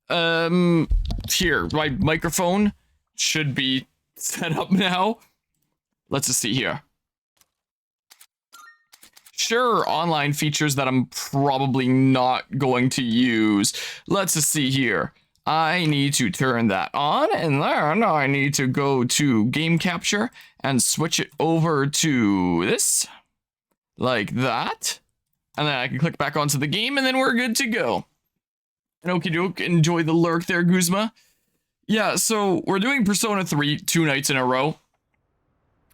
Here, my microphone should be set up now. Let's just see here. Sure, online features that I'm probably not going to use. Let's just see here. I need to turn that on, and then I need to go to game capture and switch it over to this, like that. And then I can click back onto the game, and then we're good to go. And okie doke, enjoy the lurk there, Guzma. Yeah, so we're doing Persona 3 2 nights in a row.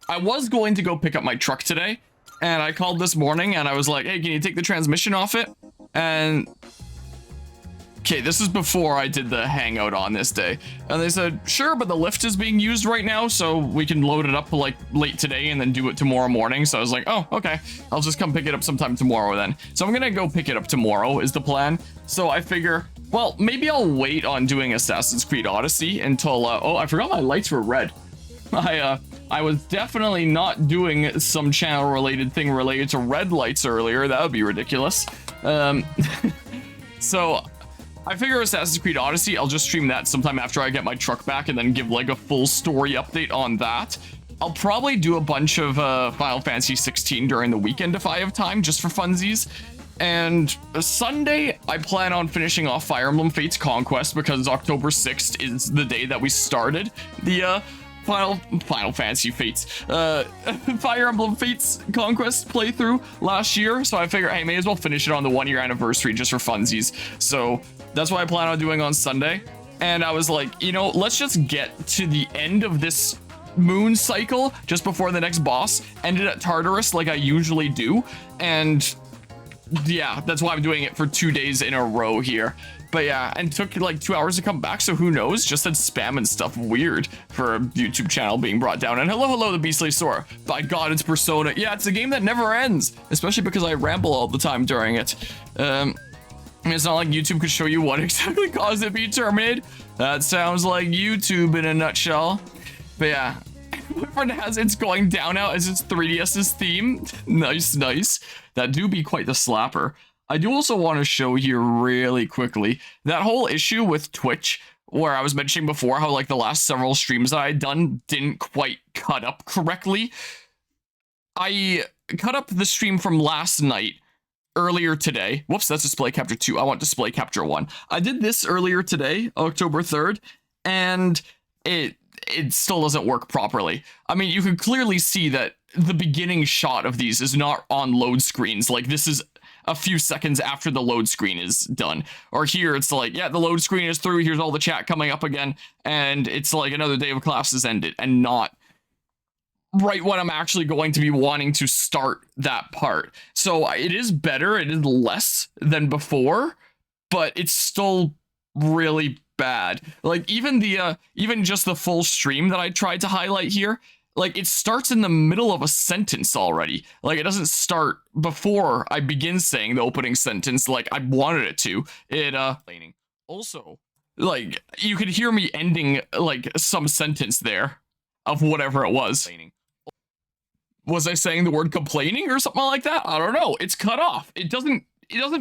I was going to go pick up my truck today, and I called this morning, and I was like, hey, can you take the transmission off it? And okay, this is before I did the hangout on this day. And they said, sure, but the lift is being used right now, so we can load it up like late today and then do it tomorrow morning. So I was like, oh, okay, I'll just come pick it up sometime tomorrow then. So I'm gonna go pick it up tomorrow is the plan. So I figure, well, maybe I'll wait on doing Assassin's Creed Odyssey until, oh, I forgot my lights were red. I was definitely not doing some channel related thing related to red lights earlier. That would be ridiculous. So I figure Assassin's Creed Odyssey, I'll just stream that sometime after I get my truck back and then give like a full story update on that. I'll probably do a bunch of Final Fantasy 16 during the weekend if I have time, just for funsies. And Sunday, I plan on finishing off Fire Emblem Fates Conquest because October 6th is the day that we started the Final Fantasy Fates, Fire Emblem Fates Conquest playthrough last year. So I figure, hey, may as well finish it on the 1-year anniversary just for funsies. So that's what I plan on doing on Sunday. And I was like, you know, let's just get to the end of this moon cycle just before the next boss, end it at Tartarus like I usually do. And yeah, that's why I'm doing it for 2 days in a row here. But yeah, and took like 2 hours to come back, so who knows? Just said spam and stuff. Weird for a YouTube channel being brought down. And hello, the Beastly Sora. By God, it's Persona. Yeah, it's a game that never ends, especially because I ramble all the time during it. It's not like YouTube could show you what exactly caused it to be terminated. That sounds like YouTube in a nutshell. But yeah, my friend has It's Going Down out as its 3DS's theme. Nice, nice. That do be quite the slapper. I do also want to show here really quickly that whole issue with Twitch where I was mentioning before how like the last several streams that I had done didn't quite cut up correctly. I cut up the stream from last night earlier today. Whoops, that's display capture 2. I want display capture 1. I did this earlier today, October 3rd, and it still doesn't work properly. I mean, you can clearly see that the beginning shot of these is not on load screens. Like, this is a few seconds after the load screen is done. Or here, it's like, yeah, the load screen is through, here's all the chat coming up again, and it's like another day of classes ended, and not right when I'm actually going to be wanting to start that part. So it is better, it is less than before, but it's still really bad. Like, even just the full stream that I tried to highlight here, like, it starts in the middle of a sentence already. Like, it doesn't start before I begin saying the opening sentence like I wanted it to. Also, like, you could hear me ending, like, some sentence there of whatever it was. Was I saying the word complaining or something like that? I don't know. It's cut off. It doesn't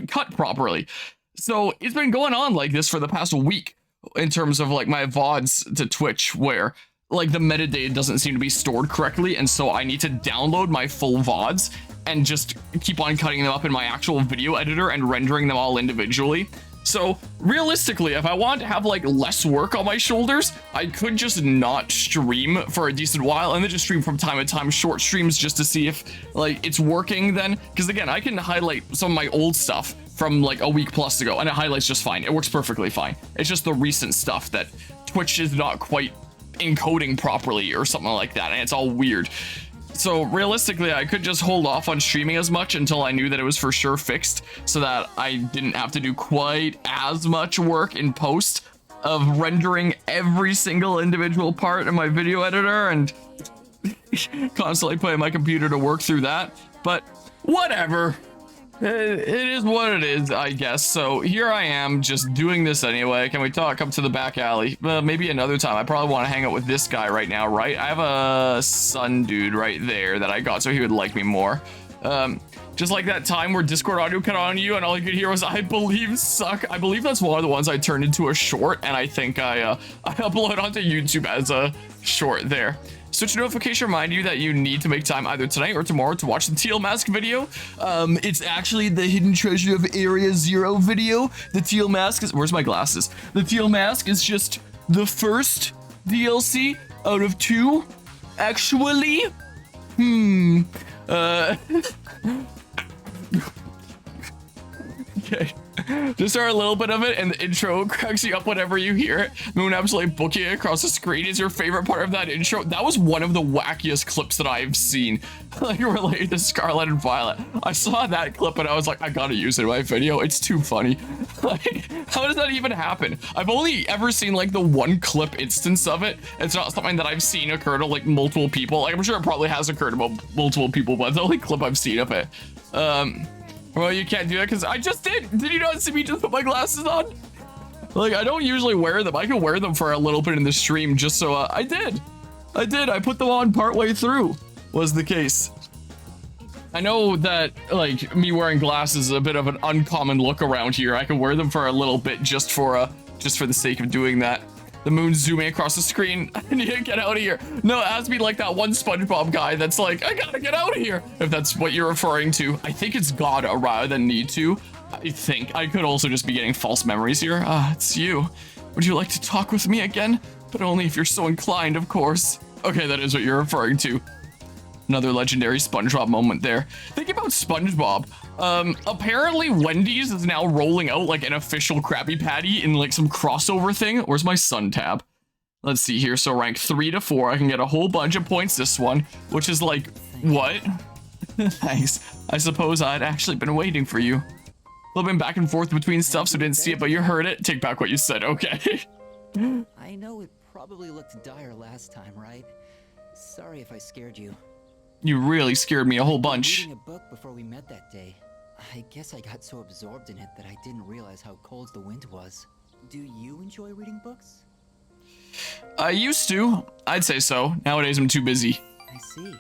cut properly. So it's been going on like this for the past week in terms of, like, my VODs to Twitch, where like the metadata doesn't seem to be stored correctly, and so I need to download my full VODs and just keep on cutting them up in my actual video editor and rendering them all individually. So realistically, if I want to have like less work on my shoulders, I could just not stream for a decent while and then just stream from time to time short streams just to see if like it's working then. Because again, I can highlight some of my old stuff from like a week plus ago and it highlights just fine. It works perfectly fine. It's just the recent stuff that Twitch is not quite encoding properly or something like that, and it's all weird. So realistically, I could just hold off on streaming as much until I knew that it was for sure fixed, so that I didn't have to do quite as much work in post of rendering every single individual part in my video editor and constantly putting my computer to work through that. But whatever. It is what it is, I guess. So here I am, just doing this anyway. Can we talk up to the back alley? Maybe another time. I probably want to hang out with this guy right now, right? I have a sun dude right there that I got, so he would like me more. Just like that time where Discord audio cut on you and all you could hear was, I believe, suck. I believe that's one of the ones I turned into a short, and I think I upload onto YouTube as a short there. Switch notification remind you that you need to make time either tonight or tomorrow to watch the Teal Mask video. It's actually the Hidden Treasure of Area Zero video. The Teal Mask is, where's my glasses? The Teal Mask is just the first DLC out of 2, actually. Okay. Just start a little bit of it, and the intro cracks you up whenever you hear it. Moon absolutely booking it across the screen is your favorite part of that intro. That was one of the wackiest clips that I've seen, like related to Scarlet and Violet. I saw that clip and I was like, I gotta use it in my video. It's too funny. Like, how does that even happen? I've only ever seen like the one clip instance of it. It's not something that I've seen occur to like multiple people. Like, I'm sure it probably has occurred to multiple people, but it's the only clip I've seen of it. Well, you can't do that because I just did. Did you not see me just put my glasses on? Like, I don't usually wear them. I can wear them for a little bit in the stream just so I did. I put them on partway through was the case. I know that like me wearing glasses is a bit of an uncommon look around here. I can wear them for a little bit just for the sake of doing that. The moon's zooming across the screen. I need to get out of here. No, it has to be like that one SpongeBob guy that's like, I gotta get out of here. If that's what you're referring to. I think it's gotta rather than need to. I think I could also just be getting false memories here. It's you. Would you like to talk with me again? But only if you're so inclined, of course. Okay, that is what you're referring to. Another legendary SpongeBob moment there. Thinking about SpongeBob, apparently Wendy's is now rolling out like an official Krabby Patty in like some crossover thing. Where's my Sun tab? Let's see here. So rank 3 to 4, I can get a whole bunch of points this one, which is like, what? Thanks. I suppose I'd actually been waiting for you. Flipping back and forth between stuff, so didn't see it, but you heard it. Take back what you said, okay. I know it probably looked dire last time, right? Sorry if I scared you. You really scared me a whole bunch. Reading a book before we met that day. I guess I got so absorbed in it that I didn't realize how cold the wind was. Do you enjoy reading books? I used to. I'd say so. Nowadays I'm too busy. I see.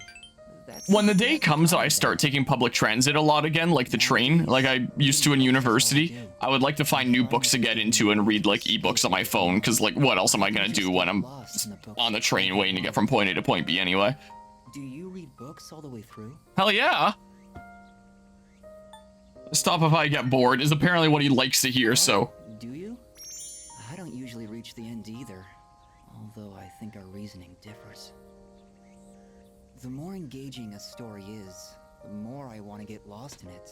When the day comes I start taking public transit a lot again, like the train, like I used to in university, I would like to find new books to get into and read like ebooks on my phone, because like what else am I gonna do when I'm on the train waiting to get from point A to point B anyway? Do you read books all the way through? Hell yeah! Stop if I get bored is apparently what he likes to hear, so. Do you? I don't usually reach the end either, although I think our reasoning differs. The more engaging a story is, the more I want to get lost in it.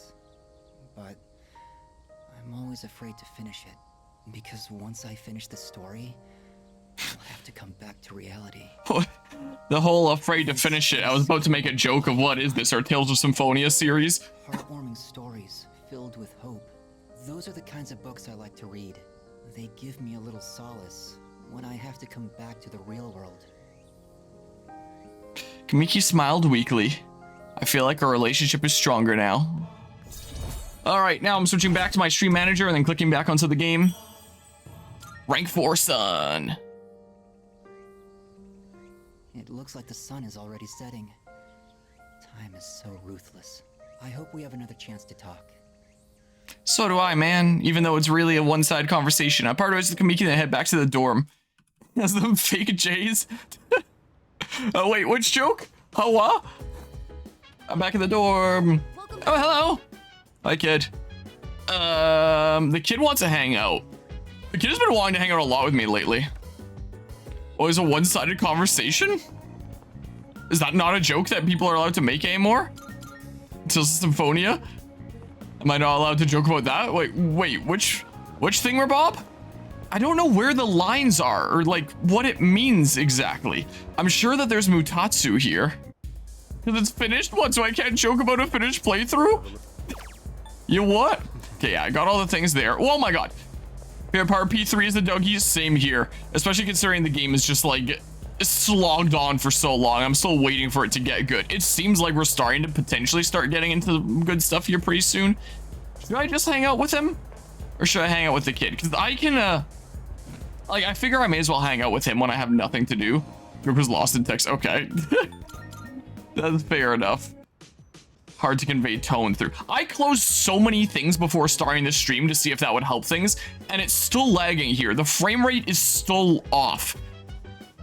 But I'm always afraid to finish it, because once I finish the story, I'll have to come back to reality. The whole afraid to finish it. I was about to make a joke of what is this, our Tales of Symphonia series? Heartwarming stories filled with hope. Those are the kinds of books I like to read. They give me a little solace when I have to come back to the real world. Kamiki smiled weakly. I feel like our relationship is stronger now. Alright, now I'm switching back to my stream manager and then clicking back onto the game. Rank 4 Sun. It looks like the sun is already setting. Time is so ruthless. I hope we have another chance to talk. So do I, man. Even though it's really a one-side conversation. I part ways with Kamiki and head back to the dorm. As them fake J's. Oh wait, which joke? Oh what? I'm back in the dorm. Oh hello. Hi kid. The kid wants to hang out. The kid has been wanting to hang out a lot with me lately. Oh, is a one-sided conversation? Is that not a joke that people are allowed to make anymore? Until Symphonia? Am I not allowed to joke about that? Wait, which thing were Bob? I don't know where the lines are or like what it means exactly. I'm sure that there's Mutatsu here. Because it's finished? What, so I can't joke about a finished playthrough? You what? Okay, yeah, I got all the things there. Oh my god. Favorite part of P3 is the doggies. Same here. Especially considering the game is just like slogged on for so long. I'm still waiting for it to get good. It seems like we're starting to potentially start getting into good stuff here pretty soon. Should I just hang out with him? Or should I hang out with the kid? Because I can, like, I figure I may as well hang out with him when I have nothing to do. Group is lost in text. Okay. That's fair enough. hard to convey tone through. I closed so many things before starting the stream to see if that would help things, and it's still lagging here. The frame rate is still off.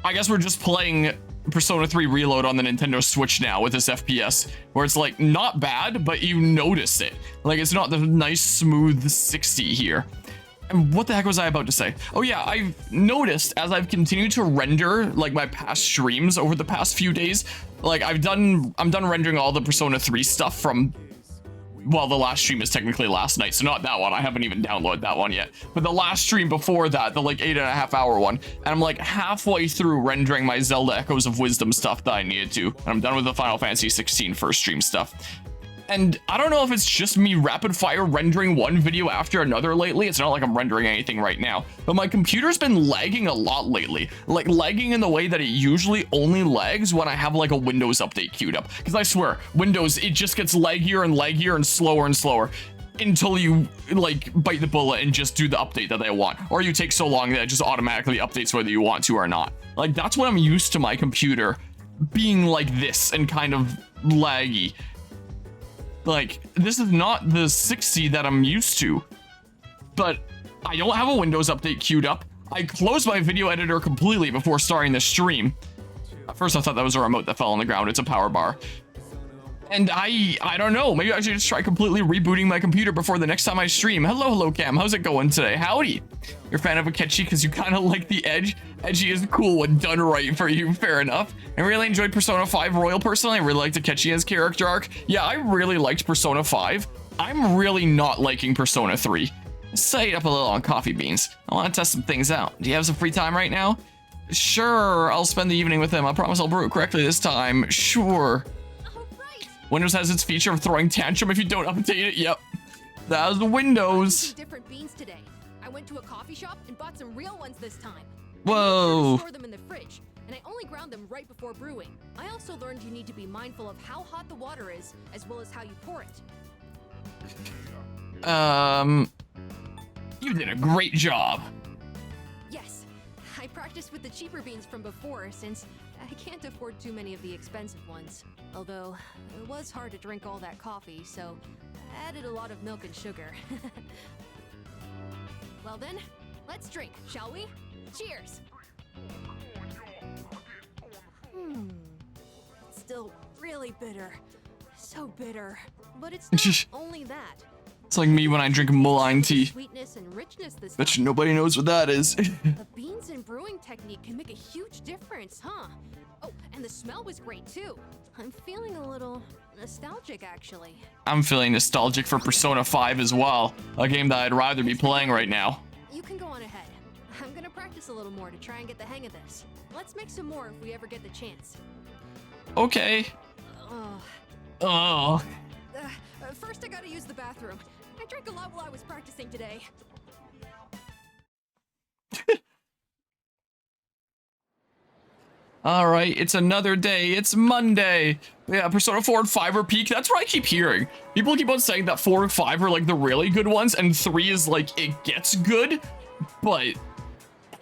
I guess we're just playing Persona 3 Reload on the Nintendo Switch now with this FPS, where it's like not bad, but you notice it. Like it's not the nice smooth 60 here. And what the heck was I about to say? Oh yeah, I've noticed as I've continued to render like my past streams over the past few days, like I'm done rendering all the Persona 3 stuff from, well, the last stream is technically last night, so not that one. I haven't even downloaded that one yet. But the last stream before that, the like 8.5 hour one, and I'm like halfway through rendering my Zelda Echoes of Wisdom stuff that I needed to, and I'm done with the Final Fantasy 16 first stream stuff. And I don't know if it's just me rapid fire rendering one video after another lately. It's not like I'm rendering anything right now, but my computer's been lagging a lot lately. Like lagging in the way that it usually only lags when I have like a Windows update queued up. Because I swear, Windows, it just gets laggier and slower and slower until you like bite the bullet and just do the update that they want. Or you take so long that it just automatically updates whether you want to or not. Like that's what I'm used to my computer being like this and kind of laggy. Like, this is not the 60 that I'm used to, but I don't have a Windows update queued up. I closed my video editor completely before starting the stream. At first I thought that was a remote that fell on the ground. It's a power bar. And I don't know, maybe I should just try completely rebooting my computer before the next time I stream. Hello Cam, how's it going today? Howdy. You're a fan of Akechi because you kind of like the edge. Edgy is cool when done right for you, fair enough. I really enjoyed Persona 5 Royal personally. I really liked Akechi as character arc. Yeah, I really liked Persona 5. I'm really not liking Persona 3. Say it up a little on Coffee Beans. I want to test some things out. Do you have some free time right now? Sure, I'll spend the evening with him. I promise I'll brew it correctly this time. Sure. Windows has its feature of throwing tantrum if you don't update it. Yep, that was the Windows. Different beans today. I went to a coffee shop and bought some real ones this time. Whoa. Store them in the fridge, and I only ground them right before brewing. I also learned you need to be mindful of how hot the water is, as well as how you pour it. You did a great job. Yes, I practiced with the cheaper beans from before, since I can't afford too many of the expensive ones. Although, it was hard to drink all that coffee, so I added a lot of milk and sugar. Well then, let's drink, shall we? Cheers! Still really bitter. So bitter. But it's not only that. It's like me when I drink mullein tea. Sweetness and richness this Bet time. you nobody knows what that is. The beans and brewing technique can make a huge difference, huh? Oh, and the smell was great too. I'm feeling a little nostalgic, actually. I'm feeling nostalgic for Persona 5 as well, a game that I'd rather be playing right now. You can go on ahead. I'm gonna practice a little more to try and get the hang of this. Let's make some more if we ever get the chance. Okay. Oh. First I gotta use the bathroom. I drank a lot while I was practicing today. All right, it's another day. It's Monday. Yeah, Persona 4 and 5 are peak. That's what I keep hearing. People keep on saying that 4 and 5 are like the really good ones, and 3 is like it gets good, but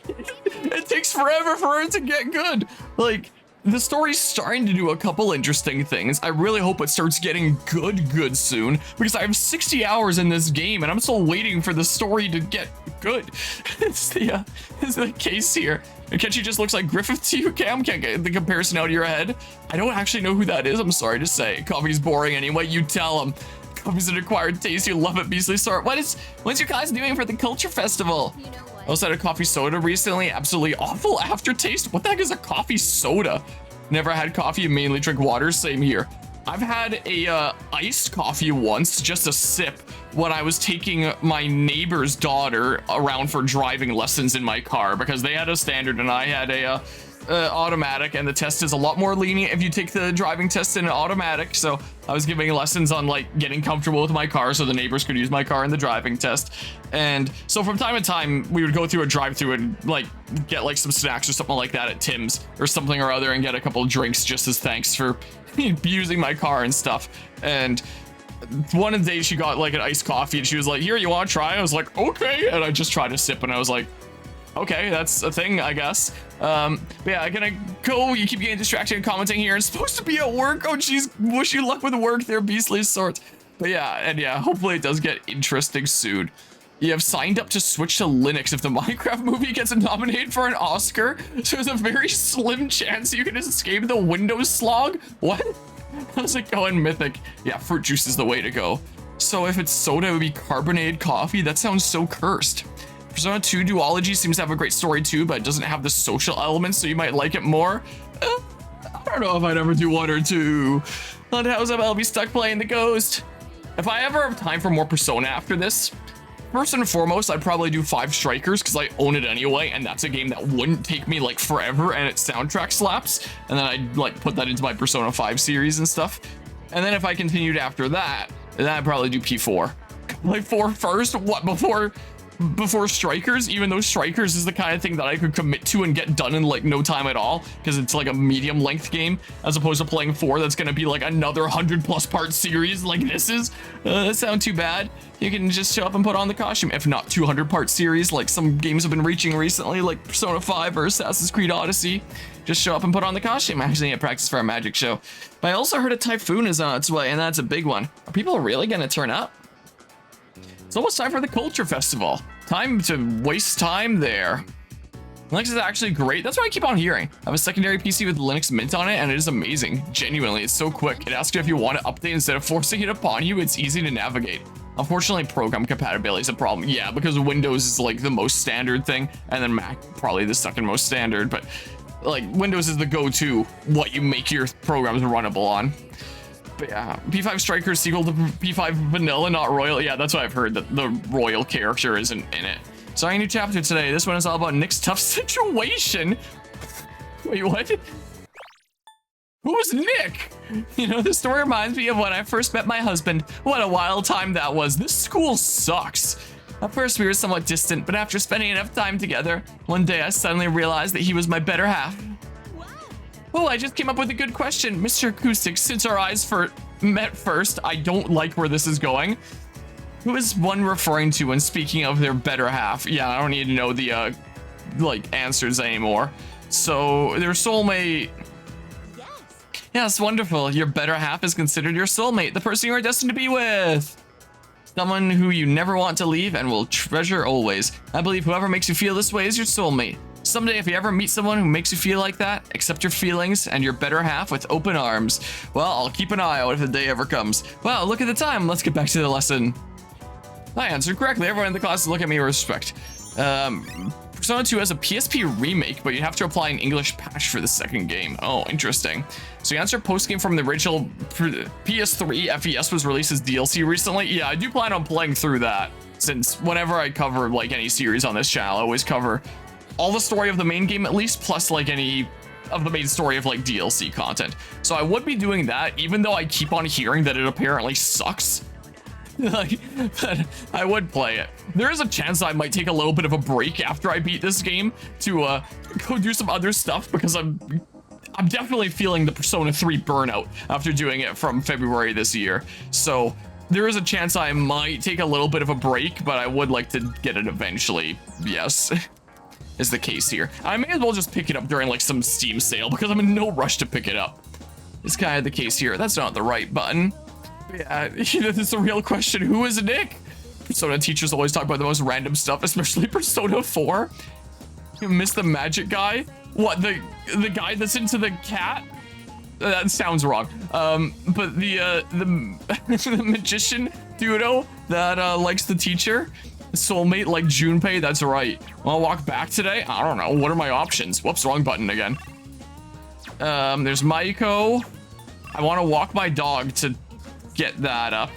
it takes forever for it to get good. Like, the story's starting to do a couple interesting things. I really hope it starts getting good soon, because I have 60 hours in this game and I'm still waiting for the story to get good. It's the case here. Akechi just looks like Griffith to you, Cam. Can't get the comparison out of your head. I don't actually know who that is, I'm sorry to say. Coffee's boring anyway, you tell him. Coffee's an acquired taste, you love it, Beastly Sort. What's your guys doing for the Culture Festival? You know what? I also had a coffee soda recently, absolutely awful aftertaste. What the heck is a coffee soda? Never had coffee and mainly drink water, same here. I've had a iced coffee once, just a sip, when I was taking my neighbor's daughter around for driving lessons in my car, because they had a standard and I had a automatic, and the test is a lot more lenient if you take the driving test in an automatic. So I was giving lessons on like getting comfortable with my car so the neighbors could use my car in the driving test. And so from time to time we would go through a drive-through and like get like some snacks or something like that at Tim's or something or other and get a couple of drinks just as thanks for using my car and stuff. And one of the days she got like an iced coffee and she was like, here, you want to try? I was like, okay. And I just tried a sip and I was like, Okay, that's a thing, I guess. But yeah, I'm gonna go. You keep getting distracted and commenting here. It's supposed to be at work. Oh, jeez. Wish you luck with work there, beastly sort. But yeah, and yeah, hopefully it does get interesting soon. You have signed up to switch to Linux if the Minecraft movie gets nominated for an Oscar. So there's a very slim chance you can escape the Windows slog. What? How's it going, Mythic? Yeah, fruit juice is the way to go. So if it's soda, it would be carbonated coffee. That sounds so cursed. Persona 2 Duology seems to have a great story too, but it doesn't have the social elements, so you might like it more. I don't know if I'd ever do 1 or 2. But how's up? I'll be stuck playing the Ghost. If I ever have time for more Persona after this, first and foremost, I'd probably do 5 Strikers because I own it anyway, and that's a game that wouldn't take me like forever, and its soundtrack slaps. And then I'd like put that into my Persona 5 series and stuff. And then if I continued after that, then I'd probably do P4. Like 4 first? What, before Strikers? Even though Strikers is the kind of thing that I could commit to and get done in like no time at all, because it's like a medium length game, as opposed to playing 4 that's gonna be like another 100+ part series like this is. That sounds too bad. You can just show up and put on the costume, if not 200 part series like some games have been reaching recently, like Persona 5 or Assassin's Creed Odyssey. Just show up and put on the costume. I actually need to practice for a magic show. But I also heard a typhoon is on its way, and that's a big one. Are people really gonna turn up? It's almost time for the Culture Festival. Time to waste time there. Linux is actually great. That's what I keep on hearing. I have a secondary PC with Linux Mint on it, and it is amazing. Genuinely, it's so quick. It asks you if you want to update instead of forcing it upon you. It's easy to navigate. Unfortunately, program compatibility is a problem. Yeah, because Windows is like the most standard thing, and then Mac probably the second most standard. But like Windows is the go-to, what you make your programs runnable on. But yeah, P5 Striker sequel to P5 Vanilla, not Royal. Yeah, that's what I've heard, that the Royal character isn't in it. Starting a new chapter today. This one is all about Nick's tough situation. Wait, what? Who's Nick? You know, this story reminds me of when I first met my husband. What a wild time that was. This school sucks. At first we were somewhat distant, but after spending enough time together, one day I suddenly realized that he was my better half. Oh, I just came up with a good question. Mr. Acoustic, since our eyes met first, I don't like where this is going. Who is one referring to when speaking of their better half? Yeah, I don't need to know the, like, answers anymore. So, their soulmate... Yes, wonderful. Your better half is considered your soulmate, the person you are destined to be with. Someone who you never want to leave and will treasure always. I believe whoever makes you feel this way is your soulmate. Someday, if you ever meet someone who makes you feel like that, accept your feelings and your better half with open arms. Well, I'll keep an eye out if the day ever comes. Wow, look at the time. Let's get back to the lesson. I answered correctly. Everyone in the class look at me with respect. Persona 2 has a PSP remake, but you have to apply an English patch for the second game. Oh, interesting. So you answered post-game from the original PS3 FES was released as DLC recently. Yeah, I do plan on playing through that, since whenever I cover like any series on this channel, I always cover all the story of the main game at least, plus like any of the main story of like DLC content. So I would be doing that, even though I keep on hearing that it apparently sucks. Like, but I would play it. There is a chance I might take a little bit of a break after I beat this game to go do some other stuff, because I'm definitely feeling the Persona 3 burnout after doing it from February this year. So there is a chance I might take a little bit of a break, but I would like to get it eventually. Yes. Is the case here. I may as well just pick it up during like some Steam sale, because I'm in no rush to pick it up. It's kind of the case here. That's not the right button. Yeah, this is a real question. Who is Nick? Persona teachers always talk about the most random stuff, especially Persona 4. You miss the magic guy? What, the guy that's into the cat? That sounds wrong. But the the magician dudo that likes the teacher? Soulmate like Junpei, that's right. Wanna walk back today? I don't know. What are my options? Whoops, wrong button again. There's Maiko. I want to walk my dog to get that up.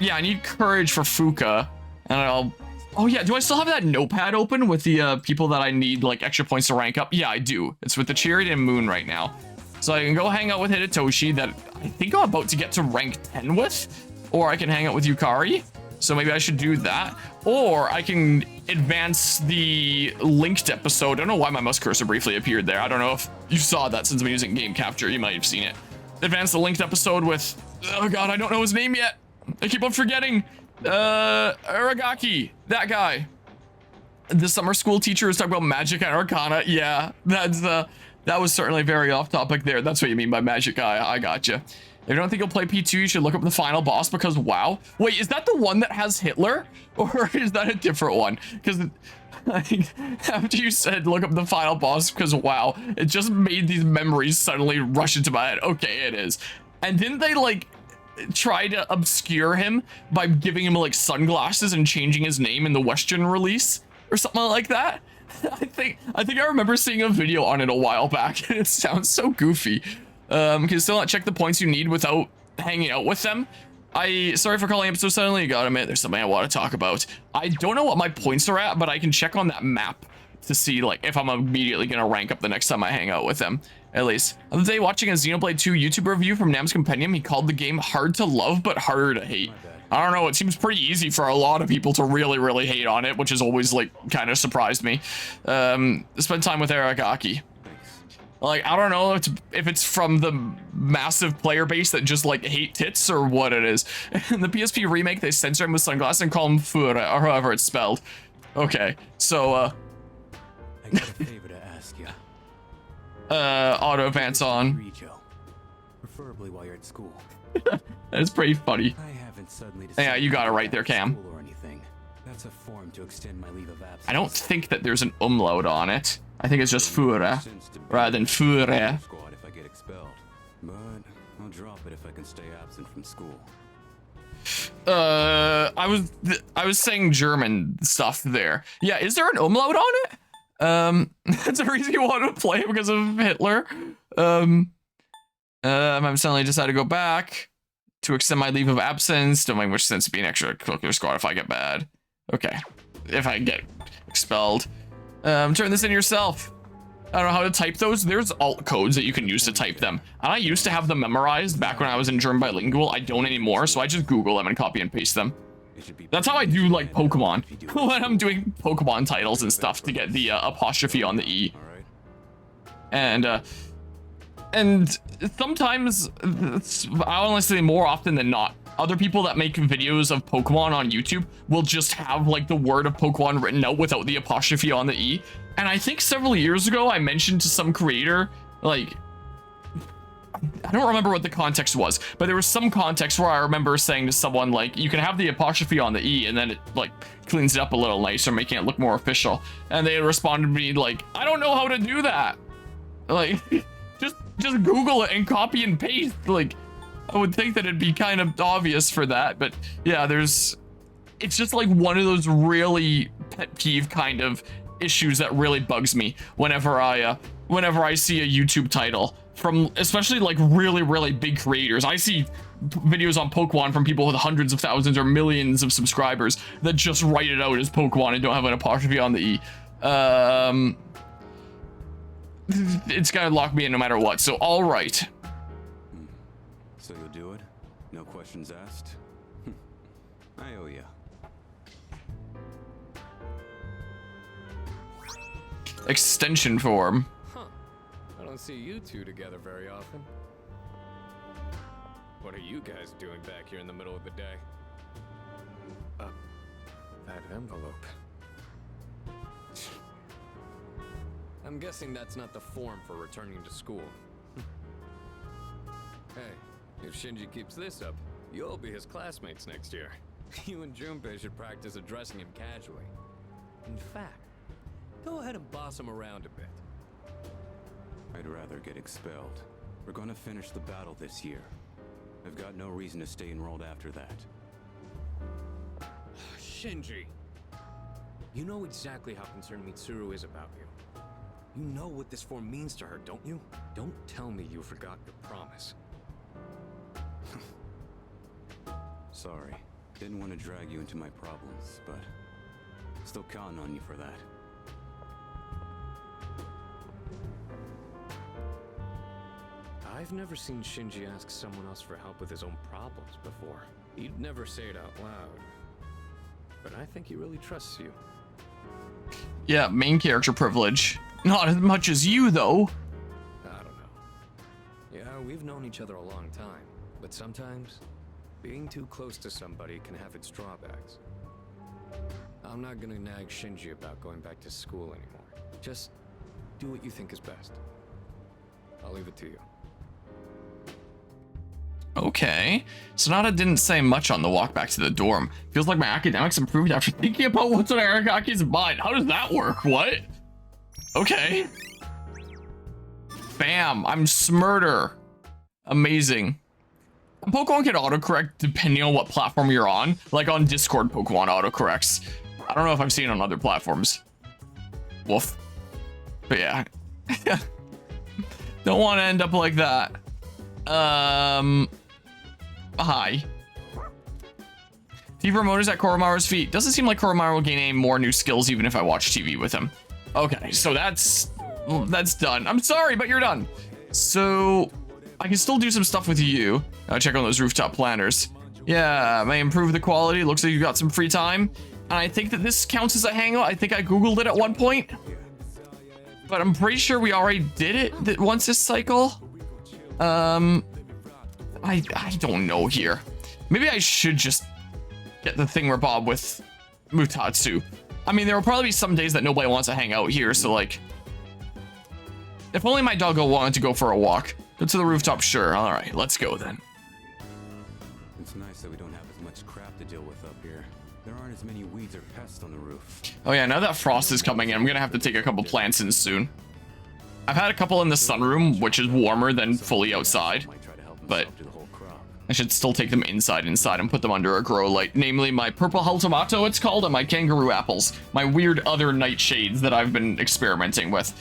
Yeah, I need courage for Fuka. And I'll... Oh yeah, do I still have that notepad open with the people that I need like extra points to rank up? Yeah, I do. It's with the Chariot and Moon right now. So I can go hang out with Hidetoshi that I think I'm about to get to rank 10 with. Or I can hang out with Yukari. So maybe I should do that. Or I can advance the linked episode. I don't know why my mouse cursor briefly appeared there. I don't know if you saw that since I'm using game capture. You might have seen it. Advance the linked episode with... Oh god, I don't know his name yet. I keep on forgetting. Aragaki. That guy. The summer school teacher was talking about magic and arcana. Yeah, that was certainly very off topic there. That's what you mean by magic. I gotcha. If you don't think you'll play P2, you should look up the final boss because wow. Wait, is that the one that has Hitler? Or is that a different one? Because after you said look up the final boss because wow, it just made these memories suddenly rush into my head. Okay, it is. And didn't they like try to obscure him by giving him like sunglasses and changing his name in the Western release or something like that? I think I remember seeing a video on it a while back and it sounds so goofy. Can you still not check the points you need without hanging out with them? Sorry for calling up so suddenly. You gotta admit, there's something I want to talk about. I don't know what my points are at, but I can check on that map to see like if I'm immediately gonna rank up the next time I hang out with them. At least. The other day, watching a Xenoblade 2 YouTube review from Nam's Compendium, he called the game hard to love but harder to hate. I don't know, it seems pretty easy for a lot of people to really hate on it, which has always like kind of surprised me. Spend time with Aragaki. Like, I don't know if it's from the massive player base that just like hate tits or what it is. In the PSP remake, they censor him with sunglasses and call him Fure, or however it's spelled. Okay, so I got a favor to ask you. Auto advance on. Rijo, preferably while you're at school. That's pretty funny. I haven't suddenly Yeah, you got it right there, Cam. or anything. That's a form to extend my leave of absence. I don't think that there's an umlaut on it. I think it's just Fure rather than Fure. Squad if I get expelled, but I'll drop it if I can stay absent from school. I was saying German stuff there. Yeah, is there an umlaut on it? That's the reason you want to play because of Hitler. I'm suddenly decided to go back to extend my leave of absence. Don't make much sense to be an extra curricular squad if I get bad. Okay, if I get expelled. Turn this in yourself. I don't know how to type those. There's alt codes that you can use to type them. And I used to have them memorized back when I was in German bilingual. I don't anymore, so I just Google them and copy and paste them. That's how I do like Pokemon when I'm doing Pokemon titles and stuff to get the apostrophe on the E. And sometimes, I honestly, more often than not, other people that make videos of Pokemon on YouTube will just have like the word of Pokemon written out without the apostrophe on the E. And I think several years ago, I mentioned to some creator, like, I don't remember what the context was, but there was some context where I remember saying to someone, like, you can have the apostrophe on the E and then it, like, cleans it up a little nicer, making it look more official. And they responded to me, like, I don't know how to do that. Like, just Google it and copy and paste. Like, I would think that it'd be kind of obvious for that, but yeah, it's just like one of those really pet peeve kind of issues that really bugs me whenever I see a YouTube title from especially like really big creators. I see videos on Pokemon from people with hundreds of thousands or millions of subscribers that just write it out as Pokemon and don't have an apostrophe on the E. It's gonna lock me in no matter what, so all right. So you'll do it? No questions asked? I owe you. Extension form. Huh. I don't see you two together very often. What are you guys doing back here in the middle of the day? That envelope. I'm guessing that's not the form for returning to school. Hey, if Shinji keeps this up, you'll be his classmates next year. You and Junpei should practice addressing him casually. In fact, go ahead and boss him around a bit. I'd rather get expelled. We're gonna finish the battle this year. I've got no reason to stay enrolled after that. Shinji! You know exactly how concerned Mitsuru is about you. You know what this form means to her, don't you? Don't tell me you forgot your promise. Sorry. Didn't want to drag you into my problems, but still counting on you for that. I've never seen Shinji ask someone else for help with his own problems before. He'd never say it out loud. But I think he really trusts you. Yeah, main character privilege. Not as much as you, though. I don't know. Yeah, we've known each other a long time. But sometimes, being too close to somebody can have its drawbacks. I'm not gonna nag Shinji about going back to school anymore. Just do what you think is best. I'll leave it to you. Okay. Sonata didn't say much on the walk back to the dorm. Feels like my academics improved after thinking about what's on Aragaki's mind. How does that work? What? Okay. Bam. I'm Smurder. Amazing. Pokemon can autocorrect depending on what platform you're on. Like on Discord, Pokemon autocorrects. I don't know if I've seen it on other platforms. Woof. But yeah. Don't want to end up like that. Hi. TV remote is at Koromaru's feet. Doesn't seem like Koromaru will gain any more new skills even if I watch TV with him. Okay, so that's done. I'm sorry, but you're done. So I can still do some stuff with you. I'll check on those rooftop planners. Yeah, may improve the quality. Looks like you got some free time. And I think that this counts as a hangout. I think I Googled it at one point. But I'm pretty sure we already did it once this cycle. I don't know here. Maybe I should just get the thingamabob with Mutatsu. I mean, there will probably be some days that nobody wants to hang out here, so like... If only my doggo wanted to go for a walk. Go to the rooftop, sure. Alright, let's go then. It's nice that we don't have as much crap to deal with up here. There aren't as many weeds or pests on the roof. Oh yeah, now that frost is coming in, I'm gonna have to take a couple plants in soon. I've had a couple in the sunroom, which is warmer than fully outside. But I should still take them inside and put them under a grow light. Namely, my purple tomato, it's called, and my kangaroo apples. My weird other nightshades that I've been experimenting with.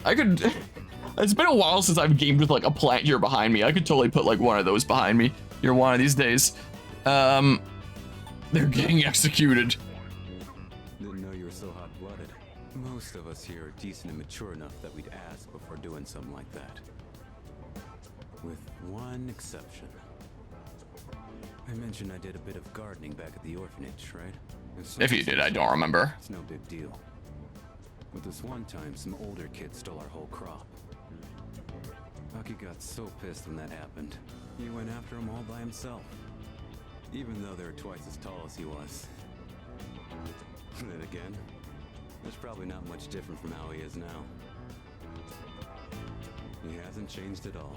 It's been a while since I've gamed with like a plant here behind me. I could totally put like one of those behind me here one of these days. They're getting executed. Didn't know you were so hot-blooded. Most of us here are decent and mature enough that we'd ask before doing something like that. With one exception. I mentioned I did a bit of gardening back at the orphanage, right? If you did, I don't remember. It's no big deal. But this one time, some older kid stole our whole crop. Aki got so pissed when that happened. He went after him all by himself. Even though they were twice as tall as he was. Then again, there's probably not much different from how he is now. He hasn't changed at all.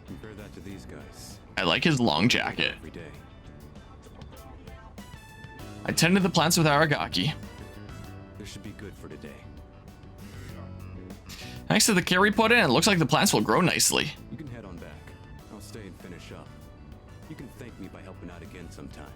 Compare that to these guys. I like his long jacket. Every day. I tended the plants with Aragaki. This should be good for today. Thanks to the care we put in, it looks like the plants will grow nicely. You can head on back. I'll stay and finish up. You can thank me by helping out again sometime.